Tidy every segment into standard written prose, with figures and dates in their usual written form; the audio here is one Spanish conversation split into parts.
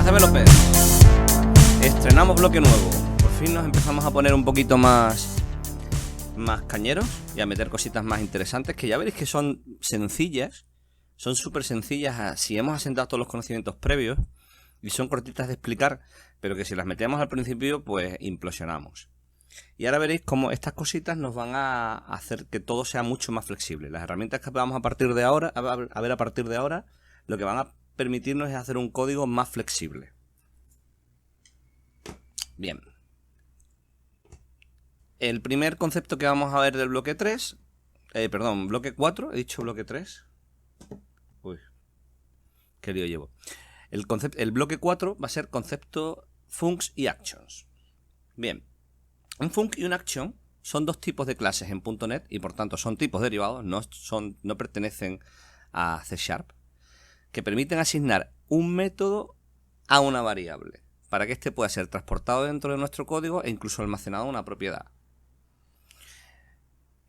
developers. Estrenamos bloque nuevo. Por fin nos empezamos a poner un poquito más cañeros y a meter cositas más interesantes, que ya veréis que son sencillas. Son súper sencillas si hemos asentado todos los conocimientos previos, y son cortitas de explicar, pero que si las metemos al principio pues implosionamos. Y ahora veréis cómo estas cositas nos van a hacer que todo sea mucho más flexible. Las herramientas que vamos a partir de ahora, a ver a partir de ahora, lo que van a permitirnos es hacer un código más flexible. Bien. El primer concepto que vamos a ver del bloque 3, bloque 4, he dicho bloque 3. Uy, qué lío llevo. El bloque 4 va a ser concepto funcs y actions. Bien. Un func y un action son dos tipos de clases en .NET y por tanto son tipos derivados, no pertenecen a C#, que permiten asignar un método a una variable para que éste pueda ser transportado dentro de nuestro código e incluso almacenado en una propiedad.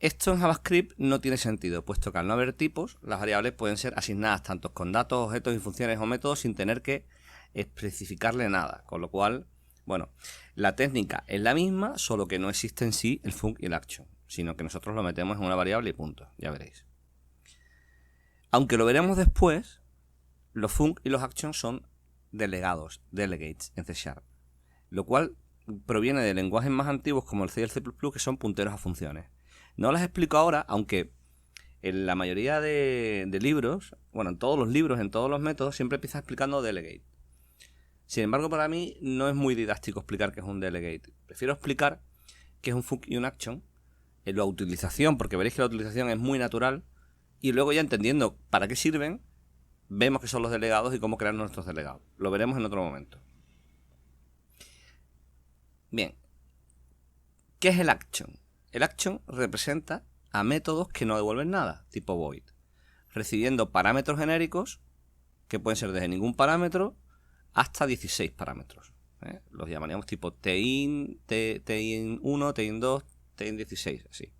Esto en JavaScript no tiene sentido, puesto que al no haber tipos, las variables pueden ser asignadas tanto con datos, objetos y funciones o métodos sin tener que especificarle nada, con lo cual, bueno, la técnica es la misma, solo que no existe en sí el func y el action, sino que nosotros lo metemos en una variable y punto, ya veréis. Aunque lo veremos después, los func y los actions son delegados, delegates en C#, lo cual proviene de lenguajes más antiguos como el C y el C++, que son punteros a funciones. No las explico ahora, aunque en la mayoría de libros, bueno, en todos los libros, en todos los métodos, siempre empieza explicando delegate. Sin embargo, para mí no es muy didáctico explicar qué es un delegate. Prefiero explicar qué es un func y un action en la utilización, porque veréis que la utilización es muy natural, y luego ya entendiendo para qué sirven, vemos qué son los delegados y cómo crear nuestros delegados. Lo veremos en otro momento. Bien. ¿Qué es el action? El action representa a métodos que no devuelven nada, tipo void, recibiendo parámetros genéricos que pueden ser desde ningún parámetro hasta 16 parámetros. Los llamaríamos tipo tin, tin1, tin2, tin16, así.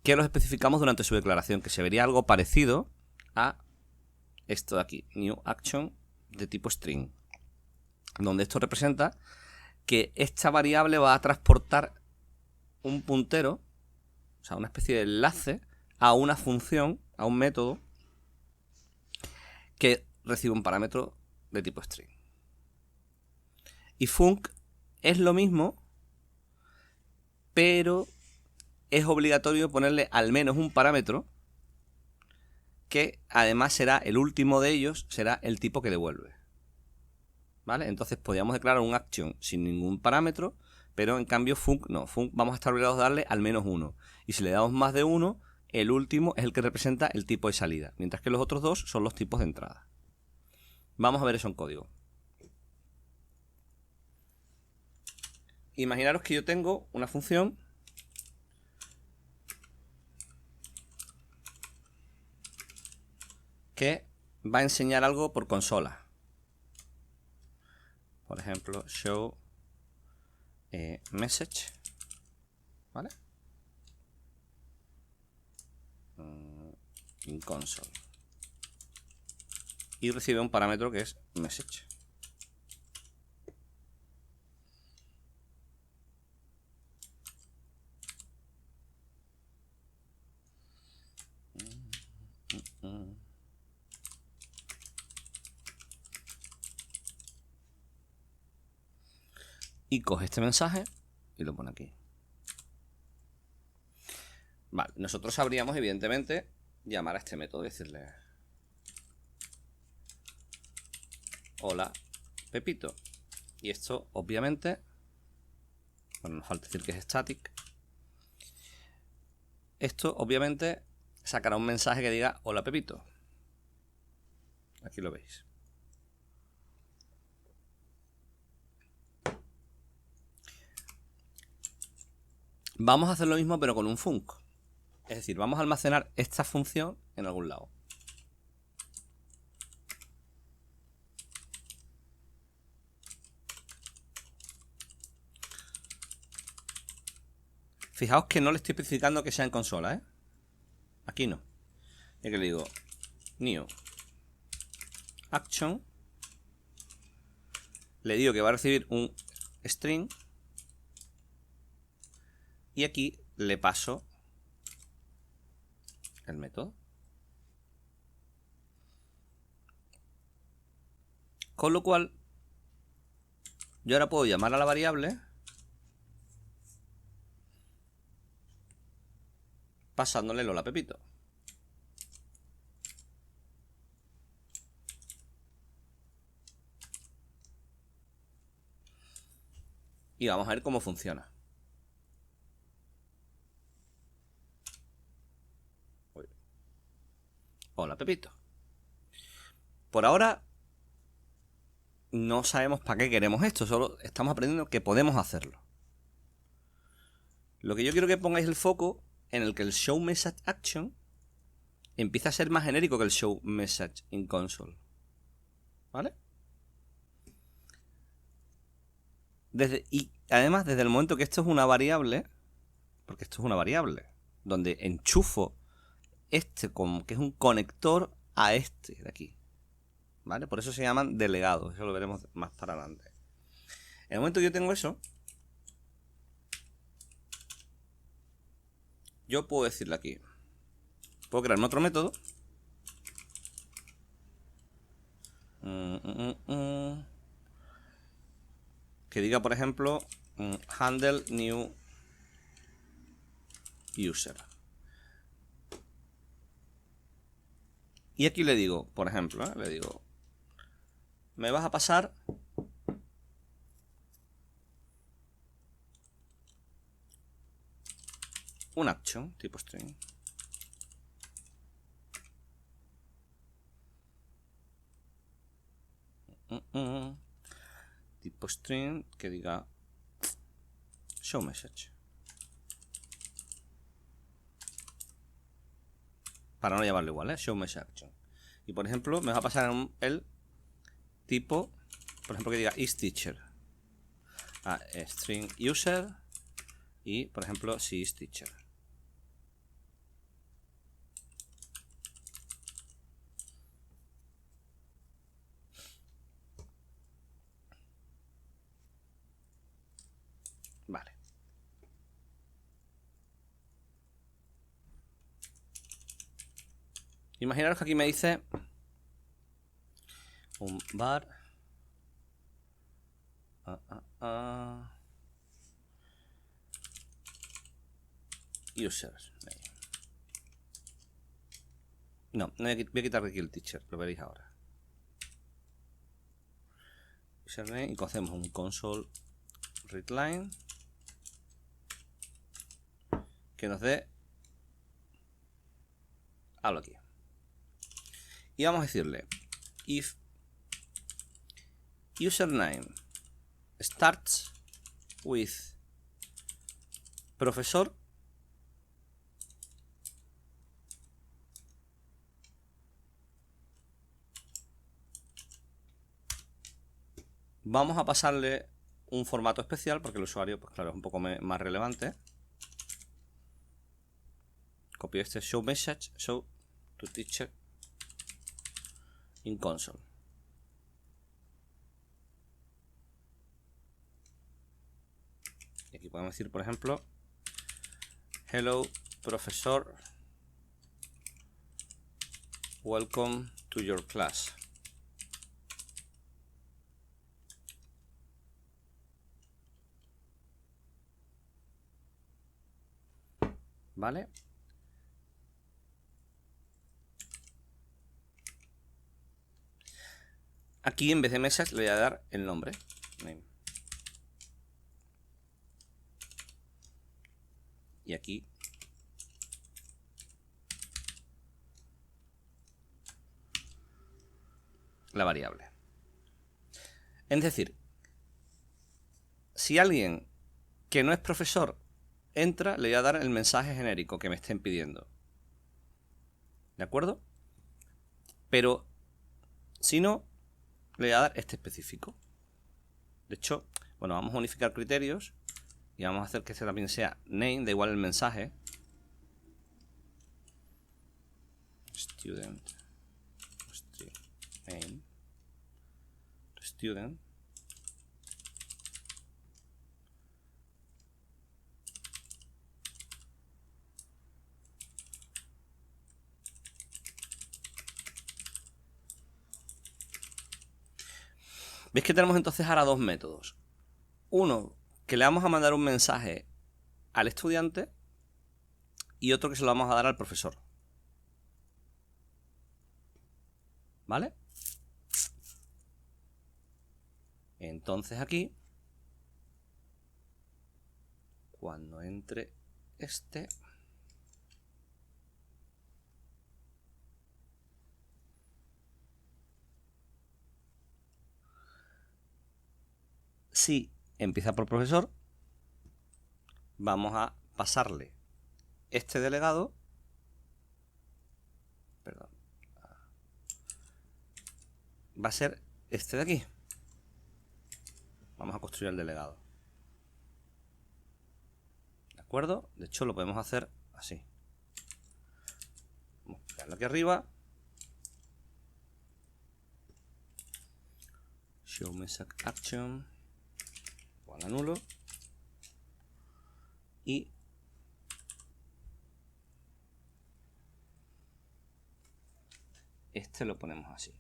Que los especificamos durante su declaración, que se vería algo parecido a esto de aquí, new action de tipo string, donde esto representa que esta variable va a transportar un puntero, o sea, una especie de enlace a una función, a un método que recibe un parámetro de tipo string. Y func es lo mismo, pero es obligatorio ponerle al menos un parámetro que además será el último de ellos, será el tipo que devuelve. ¿Vale? Entonces podríamos declarar un action sin ningún parámetro, pero en cambio func no. Func vamos a estar obligados a darle al menos uno. Y si le damos más de uno, el último es el que representa el tipo de salida, mientras que los otros dos son los tipos de entrada. Vamos a ver eso en código. Imaginaros que yo tengo una función que va a enseñar algo por consola. Por ejemplo, show message, ¿vale? In console. Y recibe un parámetro que es message. Y coge este mensaje y lo pone aquí. Vale, nosotros sabríamos evidentemente llamar a este método y decirle: hola, Pepito. Y esto obviamente, bueno, nos falta decir que es static. Esto obviamente sacará un mensaje que diga: hola, Pepito. Aquí lo veis. Vamos a hacer lo mismo pero con un func. Es decir, vamos a almacenar esta función en algún lado. Fijaos que no le estoy especificando que sea en consola, ¿eh? Aquí no. Y que le digo new action le digo que va a recibir un string y aquí le paso el método. Con lo cual, yo ahora puedo llamar a la variable pasándole el hola Pepito. Y vamos a ver cómo funciona. Hola Pepito. Por ahora no sabemos para qué queremos esto, solo estamos aprendiendo que podemos hacerlo. Lo que yo quiero que pongáis el foco en el que el show message action empieza a ser más genérico que el show message in console. ¿Vale? Y además, desde el momento que esto es una variable, porque esto es una variable, donde enchufo este como que es un conector a este de aquí. ¿Vale? Por eso se llaman delegados. Eso lo veremos más para adelante. En el momento que yo tengo eso, yo puedo decirle aquí. Puedo crear otro método. Que diga, por ejemplo, handle new user. Y aquí le digo, por ejemplo, le digo, me vas a pasar un action tipo string. Tipo string que diga show message. Para no llamarlo igual, show message action. Y por ejemplo, me va a pasar el tipo, por ejemplo, que diga isTeacher. String user y, por ejemplo, si isTeacher. Vale. Imaginaros que aquí me dice un var users. No, voy a quitar aquí el teacher, lo veréis ahora. Username y cogemos un console readline que nos dé algo aquí. Y vamos a decirle if username starts with profesor, vamos a pasarle un formato especial porque el usuario, pues claro, es un poco más relevante. Copio este show message, show to teacher in console. Y aquí podemos decir, por ejemplo, hello profesor, welcome to your class. ¿Vale? Aquí en vez de message le voy a dar el nombre. Name. Y aquí la variable. Es decir, si alguien que no es profesor entra, le voy a dar el mensaje genérico que me estén pidiendo. ¿De acuerdo? Pero si no, le voy a dar este específico. De hecho, bueno, vamos a unificar criterios y vamos a hacer que este también sea name, da igual el mensaje. Student name student ¿Veis que tenemos entonces ahora dos métodos? Uno, que le vamos a mandar un mensaje al estudiante, y otro que se lo vamos a dar al profesor. ¿Vale? Entonces aquí, cuando entre este, si empieza por profesor, vamos a pasarle este delegado, perdón, va a ser este de aquí. Vamos a construir el delegado. ¿De acuerdo? De hecho, lo podemos hacer así. Vamos a pegarlo aquí arriba. Show message action. Igual a nulo. Y este lo ponemos así.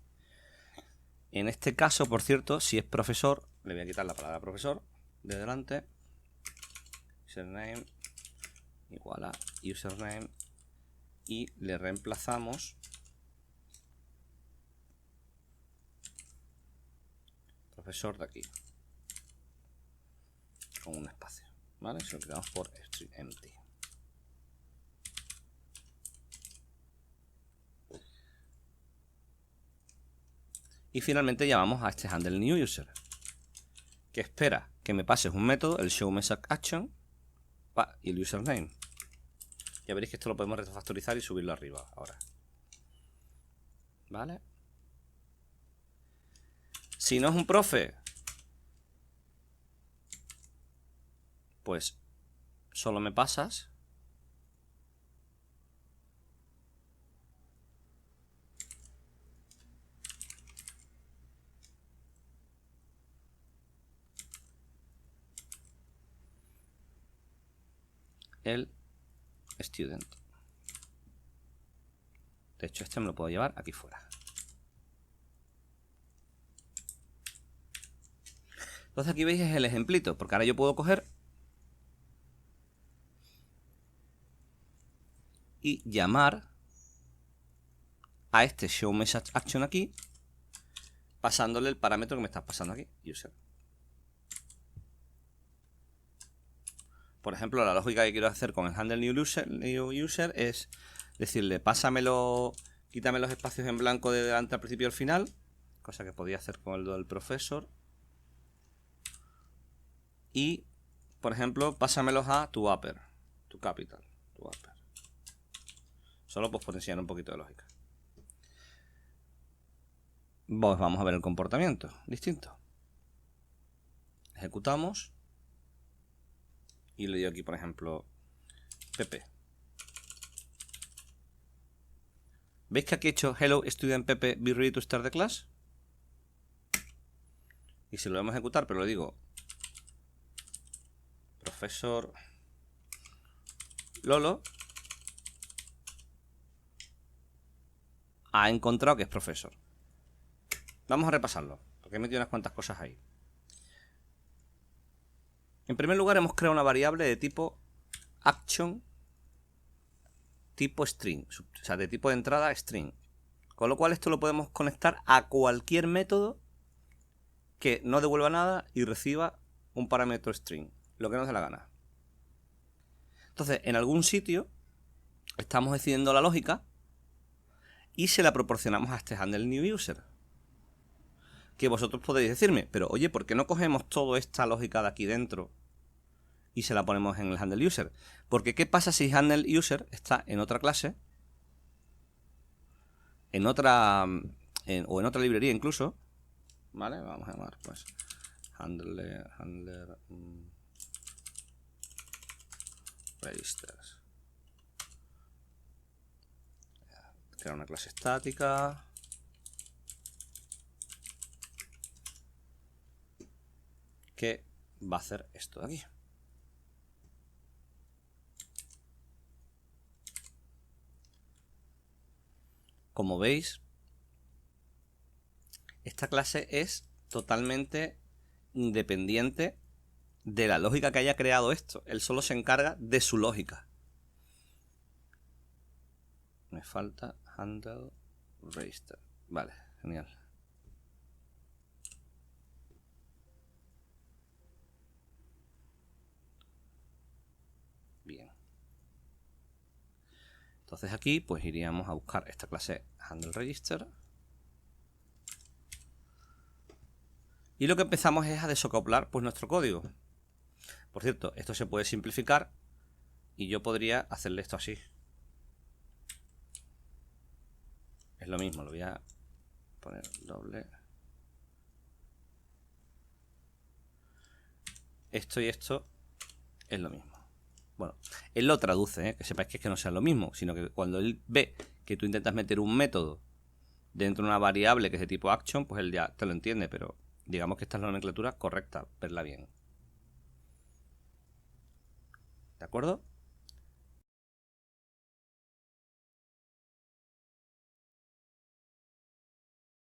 En este caso, por cierto, si es profesor, le voy a quitar la palabra profesor de delante. Username igual a username y le reemplazamos profesor de aquí con un espacio, ¿vale? Se lo quitamos por string empty. Y finalmente llamamos a este handle new user, que espera que me pases un método, el show message action y el username. Ya veréis que esto lo podemos refactorizar y subirlo arriba ahora. ¿Vale? Si no es un profe, pues solo me pasas el student. De hecho, este me lo puedo llevar aquí fuera. Entonces aquí veis es el ejemplito, porque ahora yo puedo coger y llamar a este show message action aquí, pasándole el parámetro que me estás pasando aquí, user. Por ejemplo, la lógica que quiero hacer con el handle new user es decirle, pásamelo, quítame los espacios en blanco de delante al principio y al final, cosa que podía hacer con el del profesor. Y, por ejemplo, pásamelos a tu upper, tu capital, tu upper. Solo pues por enseñar un poquito de lógica. Pues vamos a ver el comportamiento distinto. Ejecutamos. Y le digo aquí, por ejemplo, Pepe. ¿Veis que aquí he hecho hello student Pepe, be ready to start the class? Y si lo vamos a ejecutar, pero le digo profesor Lolo, ha encontrado que es profesor. Vamos a repasarlo, porque he metido unas cuantas cosas ahí. En primer lugar, hemos creado una variable de tipo action tipo string, o sea, de tipo de entrada string. Con lo cual esto lo podemos conectar a cualquier método que no devuelva nada y reciba un parámetro string, lo que nos dé la gana. Entonces, en algún sitio estamos decidiendo la lógica y se la proporcionamos a este handle new user. Que vosotros podéis decirme, pero oye, ¿por qué no cogemos toda esta lógica de aquí dentro y se la ponemos en el handle user? Porque ¿qué pasa si handle user está en otra clase, en otra o en otra librería incluso? ¿Vale? Vamos a llamar pues handler registers. Crear una clase estática. Que va a hacer esto de aquí. Como veis, esta clase es totalmente independiente de la lógica que haya creado esto. Él solo se encarga de su lógica. Me falta handle register. Vale, genial. Bien. Entonces aquí pues iríamos a buscar esta clase handle register. Y lo que empezamos es a desacoplar pues nuestro código. Por cierto, esto se puede simplificar y yo podría hacerle esto así. Es lo mismo, lo voy a poner doble. Esto y esto es lo mismo. Bueno, él lo traduce, que sepáis que es que no sea lo mismo, sino que cuando él ve que tú intentas meter un método dentro de una variable que es de tipo action, pues él ya te lo entiende, pero digamos que esta es la nomenclatura correcta, verla bien. ¿De acuerdo?